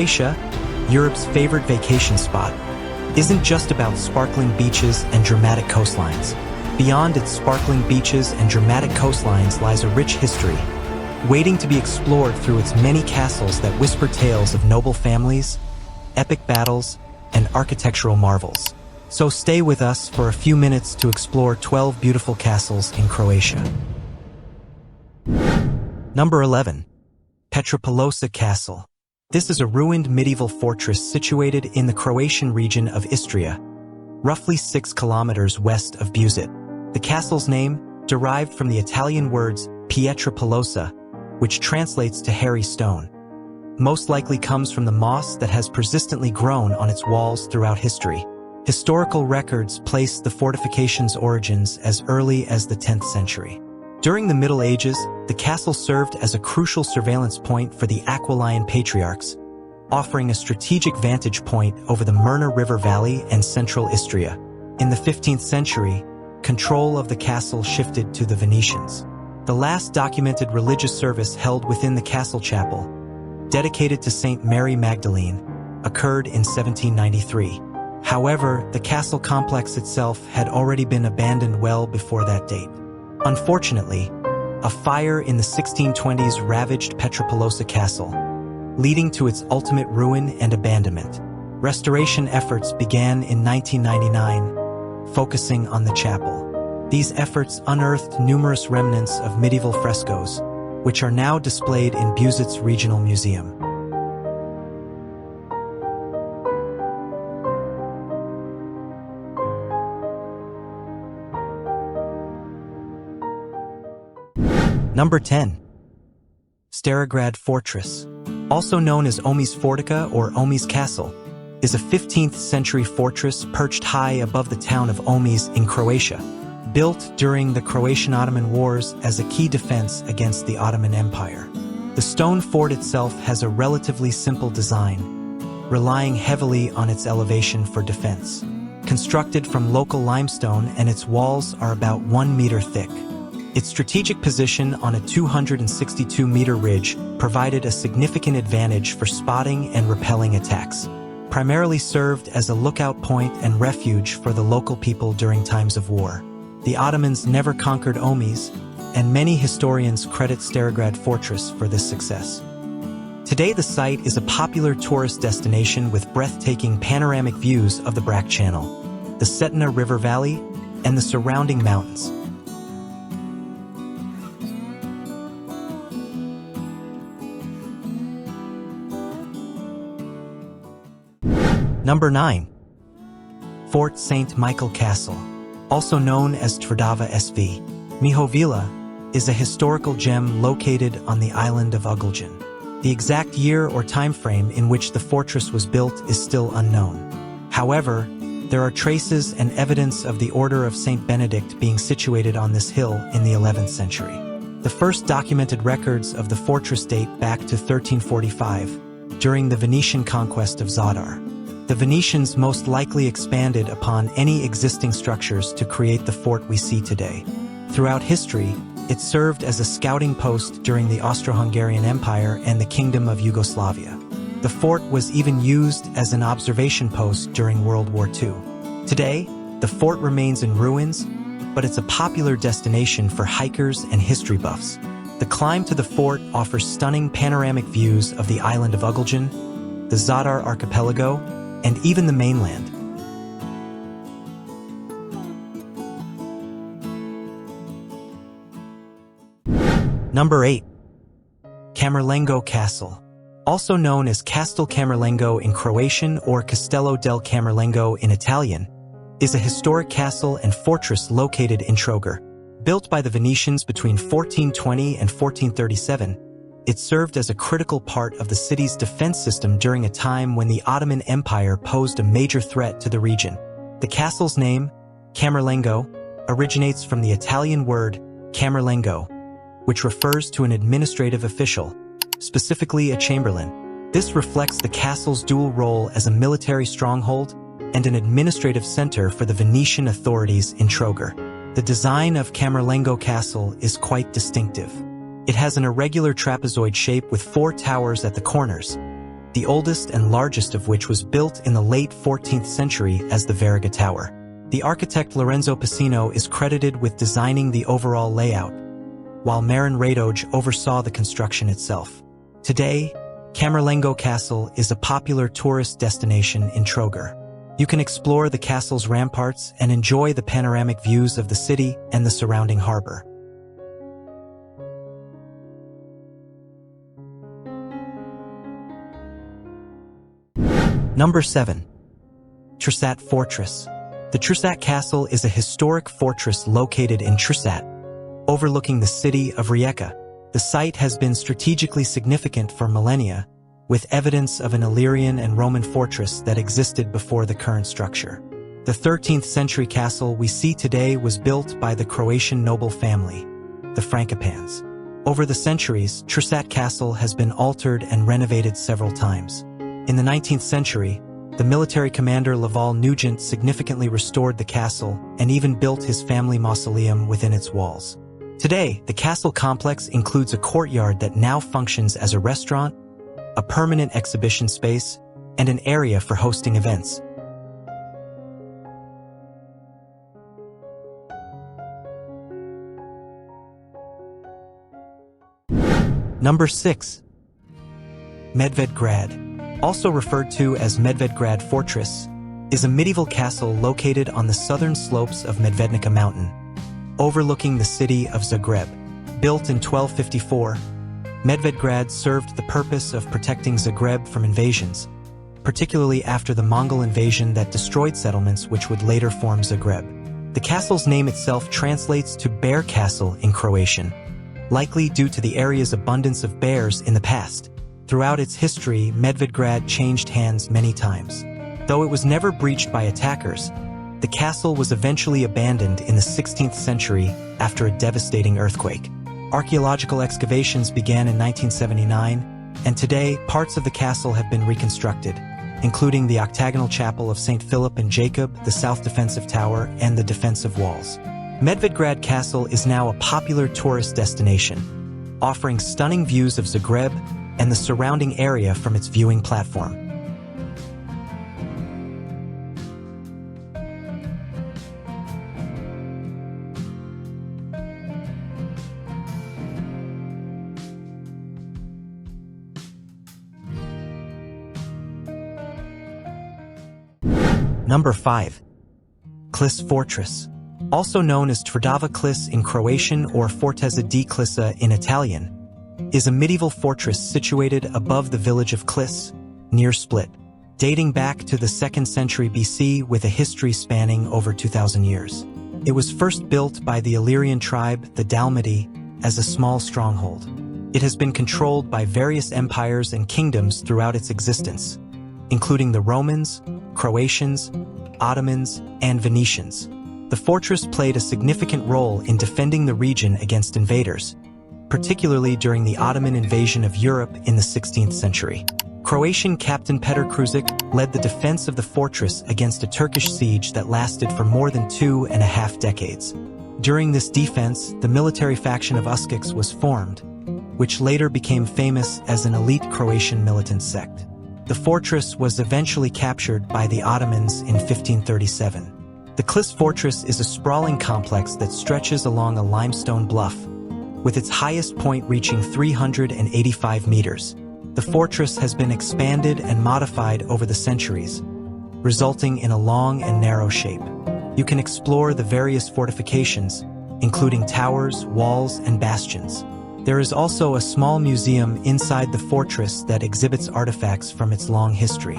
Croatia, Europe's favorite vacation spot, isn't just about sparkling beaches and dramatic coastlines. Beyond its sparkling beaches and dramatic coastlines lies a rich history, waiting to be explored through its many castles that whisper tales of noble families, epic battles, and architectural marvels. So stay with us for a few minutes to explore 12 beautiful castles in Croatia. Number 11. Petrapilosa Castle. This is a ruined medieval fortress situated in the Croatian region of Istria, roughly 6 kilometers west of Buzet. The castle's name, derived from the Italian words Pietrapilosa, which translates to hairy stone, most likely comes from the moss that has persistently grown on its walls throughout history. Historical records place the fortification's origins as early as the 10th century. During the Middle Ages, the castle served as a crucial surveillance point for the Aquileian patriarchs, offering a strategic vantage point over the Mirna River Valley and central Istria. In the 15th century, control of the castle shifted to the Venetians. The last documented religious service held within the castle chapel, dedicated to Saint Mary Magdalene, occurred in 1793. However, the castle complex itself had already been abandoned well before that date. Unfortunately, a fire in the 1620s ravaged Petrapilosa Castle, leading to its ultimate ruin and abandonment. Restoration efforts began in 1999, focusing on the chapel. These efforts unearthed numerous remnants of medieval frescoes, which are now displayed in Buzet's Regional Museum. Number 10. Starigrad Fortress, also known as Omi's Fortica or Omi's Castle, is a 15th century fortress perched high above the town of Omi's in Croatia, built during the Croatian-Ottoman Wars as a key defense against the Ottoman Empire. The stone fort itself has a relatively simple design, relying heavily on its elevation for defense. Constructed from local limestone, and its walls are about 1 meter thick. Its strategic position on a 262-meter ridge provided a significant advantage for spotting and repelling attacks, primarily served as a lookout point and refuge for the local people during times of war. The Ottomans never conquered Omi's, and many historians credit Starigrad Fortress for this success. Today the site is a popular tourist destination with breathtaking panoramic views of the Brac Channel, the Cetina River Valley, and the surrounding mountains. Number 9. Fort St. Michael Castle, also known as Tvrdava SV Mihovila, is a historical gem located on the island of Ugljin. The exact year or time frame in which the fortress was built is still unknown. However, there are traces and evidence of the Order of St. Benedict being situated on this hill in the 11th century. The first documented records of the fortress date back to 1345, during the Venetian conquest of Zadar. The Venetians most likely expanded upon any existing structures to create the fort we see today. Throughout history, it served as a scouting post during the Austro-Hungarian Empire and the Kingdom of Yugoslavia. The fort was even used as an observation post during World War II. Today, the fort remains in ruins, but it's a popular destination for hikers and history buffs. The climb to the fort offers stunning panoramic views of the island of Ugljin, the Zadar archipelago, and even the mainland. Number 8. Kamerlengo Castle, also known as Castel Kamerlengo in Croatian or Castello del Camerlengo in Italian, is a historic castle and fortress located in Trogir. Built by the Venetians between 1420 and 1437, it served as a critical part of the city's defense system during a time when the Ottoman Empire posed a major threat to the region. The castle's name, Kamerlengo, originates from the Italian word Kamerlengo, which refers to an administrative official, specifically a chamberlain. This reflects the castle's dual role as a military stronghold and an administrative center for the Venetian authorities in Trogir. The design of Kamerlengo Castle is quite distinctive. It has an irregular trapezoid shape with 4 towers at the corners, the oldest and largest of which was built in the late 14th century as the Verga Tower. The architect Lorenzo Pacino is credited with designing the overall layout, while Marin Radoj oversaw the construction itself. Today, Kamerlengo Castle is a popular tourist destination in Trogir. You can explore the castle's ramparts and enjoy the panoramic views of the city and the surrounding harbor. Number 7. Trsat Fortress. The Trsat Castle is a historic fortress located in Trsat, overlooking the city of Rijeka. The site has been strategically significant for millennia, with evidence of an Illyrian and Roman fortress that existed before the current structure. The 13th century castle we see today was built by the Croatian noble family, the Frankopans. Over the centuries, Trsat Castle has been altered and renovated several times. In the 19th century, the military commander Laval Nugent significantly restored the castle and even built his family mausoleum within its walls. Today, the castle complex includes a courtyard that now functions as a restaurant, a permanent exhibition space, and an area for hosting events. Number 6. Medvedgrad, also referred to as Medvedgrad Fortress, is a medieval castle located on the southern slopes of Medvednica Mountain, overlooking the city of Zagreb. Built in 1254, Medvedgrad served the purpose of protecting Zagreb from invasions, particularly after the Mongol invasion that destroyed settlements which would later form Zagreb. The castle's name itself translates to Bear Castle in Croatian, likely due to the area's abundance of bears in the past. Throughout its history, Medvedgrad changed hands many times. Though it was never breached by attackers, the castle was eventually abandoned in the 16th century after a devastating earthquake. Archaeological excavations began in 1979, and today parts of the castle have been reconstructed, including the octagonal chapel of St. Philip and Jacob, the south defensive tower, and the defensive walls. Medvedgrad Castle is now a popular tourist destination, offering stunning views of Zagreb and the surrounding area from its viewing platform. Number 5. Klis Fortress. Also known as Tvrdava Klis in Croatian or Fortezza di Klisa in Italian, is a medieval fortress situated above the village of Klis, near Split, dating back to the 2nd century BC with a history spanning over 2,000 years. It was first built by the Illyrian tribe, the Dalmati, as a small stronghold. It has been controlled by various empires and kingdoms throughout its existence, including the Romans, Croatians, Ottomans, and Venetians. The fortress played a significant role in defending the region against invaders, particularly during the Ottoman invasion of Europe in the 16th century. Croatian captain Petar Kružić led the defense of the fortress against a Turkish siege that lasted for more than 2.5 decades. During this defense, the military faction of Uskiks was formed, which later became famous as an elite Croatian militant sect. The fortress was eventually captured by the Ottomans in 1537. The Klis Fortress is a sprawling complex that stretches along a limestone bluff, with its highest point reaching 385 meters. The fortress has been expanded and modified over the centuries, resulting in a long and narrow shape. You can explore the various fortifications, including towers, walls, and bastions. There is also a small museum inside the fortress that exhibits artifacts from its long history.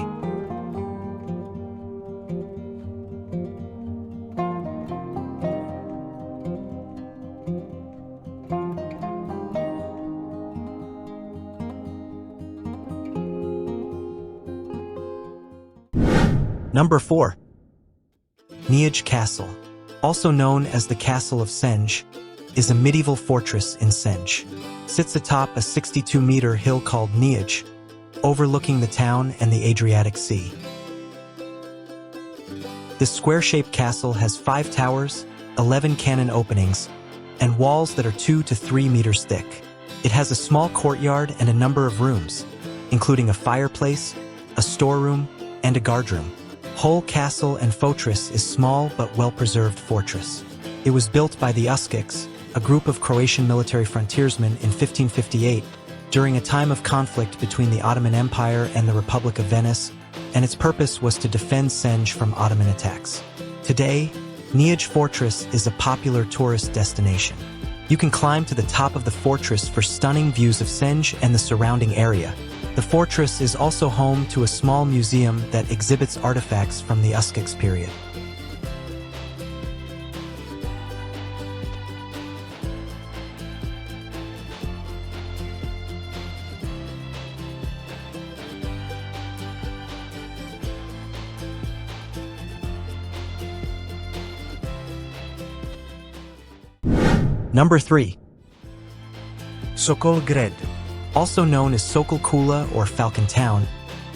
Number 4. Nehaj Castle, also known as the Castle of Senj, is a medieval fortress in Senj. Sits atop a 62-meter hill called Nehaj, overlooking the town and the Adriatic Sea. This square-shaped castle has 5 towers, 11 cannon openings, and walls that are 2 to 3 meters thick. It has a small courtyard and a number of rooms, including a fireplace, a storeroom, and a guardroom. Whole castle and fortress is small but well-preserved fortress. It was built by the Uskiks, a group of Croatian military frontiersmen in 1558, during a time of conflict between the Ottoman Empire and the Republic of Venice, and its purpose was to defend Senj from Ottoman attacks. Today, Nehaj Fortress is a popular tourist destination. You can climb to the top of the fortress for stunning views of Senj and the surrounding area. The fortress is also home to a small museum that exhibits artifacts from the Uskiks period. Number 3. Sokol grad, Also known as Sokol Kula or Falcon Town,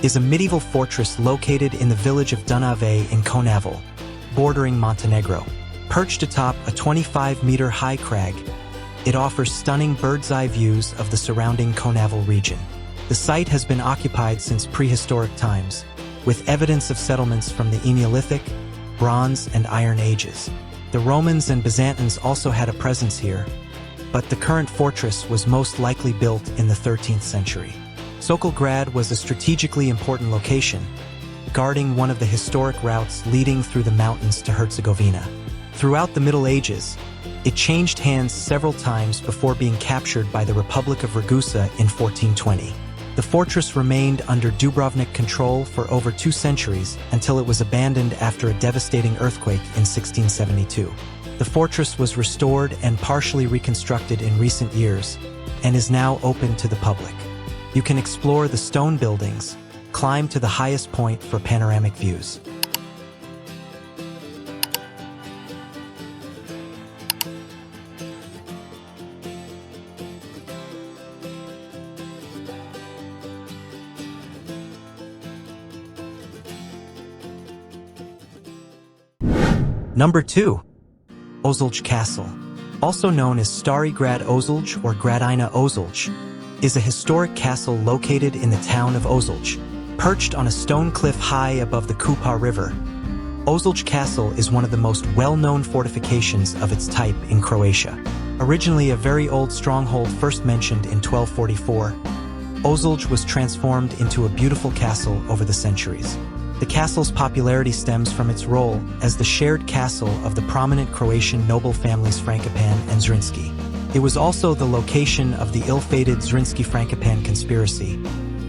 is a medieval fortress located in the village of Dunave in Konaval, bordering Montenegro. Perched atop a 25-meter high crag, it offers stunning bird's-eye views of the surrounding Konaval region. The site has been occupied since prehistoric times, with evidence of settlements from the Neolithic, Bronze, and Iron Ages. The Romans and Byzantines also had a presence here, but the current fortress was most likely built in the 13th century. Sokol Grad was a strategically important location, guarding one of the historic routes leading through the mountains to Herzegovina. Throughout the Middle Ages, it changed hands several times before being captured by the Republic of Ragusa in 1420. The fortress remained under Dubrovnik control for over 2 centuries until it was abandoned after a devastating earthquake in 1672. The fortress was restored and partially reconstructed in recent years and is now open to the public. You can explore the stone buildings, climb to the highest point for panoramic views. Number 2. Ozalj Castle, also known as Starigrad Ozalj or Gradina Ozalj, is a historic castle located in the town of Ozalj, perched on a stone cliff high above the Kupa River. Ozalj Castle is one of the most well-known fortifications of its type in Croatia. Originally a very old stronghold first mentioned in 1244, Ozalj was transformed into a beautiful castle over the centuries. The castle's popularity stems from its role as the shared castle of the prominent Croatian noble families Frankopan and Zrinski. It was also the location of the ill-fated Zrinski-Frankopan conspiracy,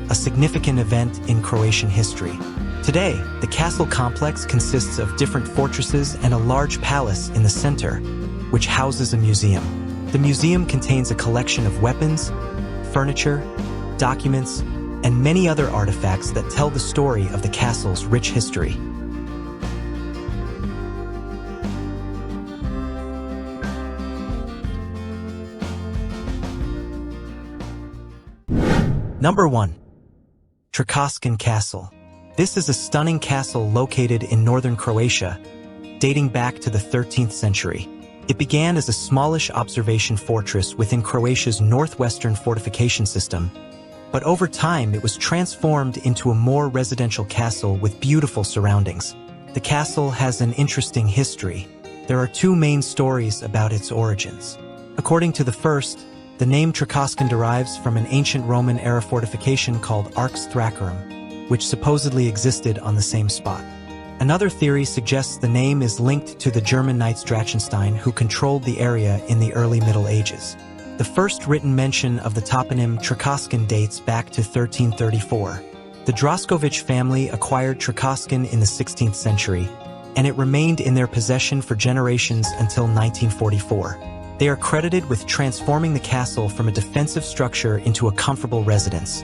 a significant event in Croatian history. Today, the castle complex consists of different fortresses and a large palace in the center, which houses a museum. The museum contains a collection of weapons, furniture, documents, and many other artifacts that tell the story of the castle's rich history. Number 1. Trakošćan Castle. This is a stunning castle located in northern Croatia, dating back to the 13th century. It began as a smallish observation fortress within Croatia's northwestern fortification system, but over time it was transformed into a more residential castle with beautiful surroundings. The castle has an interesting history. There are 2 main stories about its origins. According to the first, the name Trakošćan derives from an ancient Roman-era fortification called Arx Thracarum, which supposedly existed on the same spot. Another theory suggests the name is linked to the German knights Drachenstein who controlled the area in the early Middle Ages. The first written mention of the toponym Trakošćan dates back to 1334. The Drašković family acquired Trakošćan in the 16th century, and it remained in their possession for generations until 1944. They are credited with transforming the castle from a defensive structure into a comfortable residence,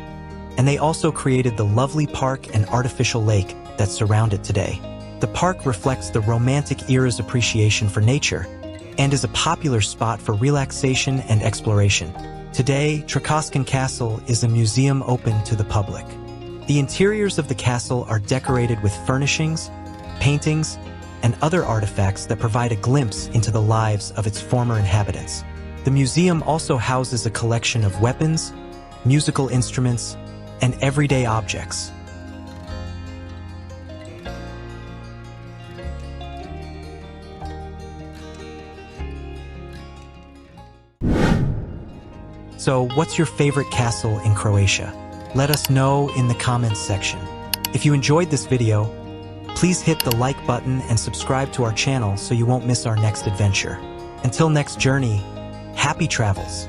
and they also created the lovely park and artificial lake that surround it today. The park reflects the Romantic era's appreciation for nature, and is a popular spot for relaxation and exploration. Today, Trakošćan Castle is a museum open to the public. The interiors of the castle are decorated with furnishings, paintings, and other artifacts that provide a glimpse into the lives of its former inhabitants. The museum also houses a collection of weapons, musical instruments, and everyday objects. So, what's your favorite castle in Croatia? Let us know in the comments section. If you enjoyed this video, please hit the like button and subscribe to our channel so you won't miss our next adventure. Until next journey, happy travels!